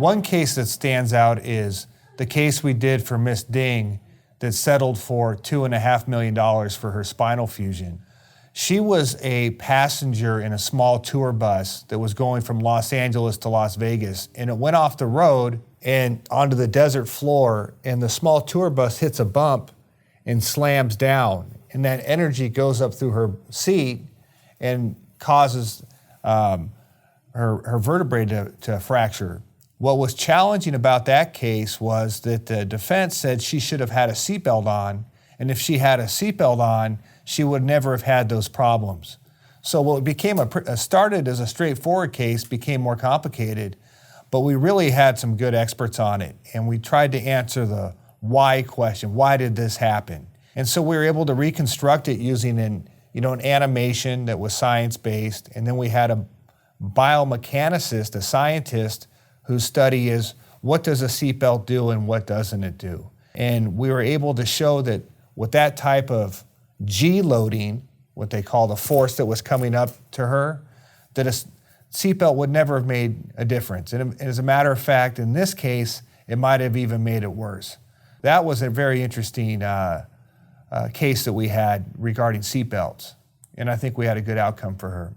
One case that stands out is the case we did for Miss Ding that settled for $2.5 million for her spinal fusion. She was a passenger in a small tour bus that was going from Los Angeles to Las Vegas, and it went off the road and onto the desert floor, and the small tour bus hits a bump and slams down, and that energy goes up through her seat and causes her vertebrae to fracture. What was challenging about that case was that the defense said she should have had a seatbelt on, and if she had a seatbelt on, she would never have had those problems. So what became started as a straightforward case became more complicated, but we really had some good experts on it, and we tried to answer the why question. Why did this happen? And so we were able to reconstruct it using an animation that was science-based, and then we had a biomechanicist, a scientist, whose study is what does a seatbelt do and what doesn't it do. And we were able to show that with that type of G loading, what they call the force that was coming up to her, that a seatbelt would never have made a difference. And as a matter of fact, in this case, it might have even made it worse. That was a very interesting case that we had regarding seatbelts, and I think we had a good outcome for her.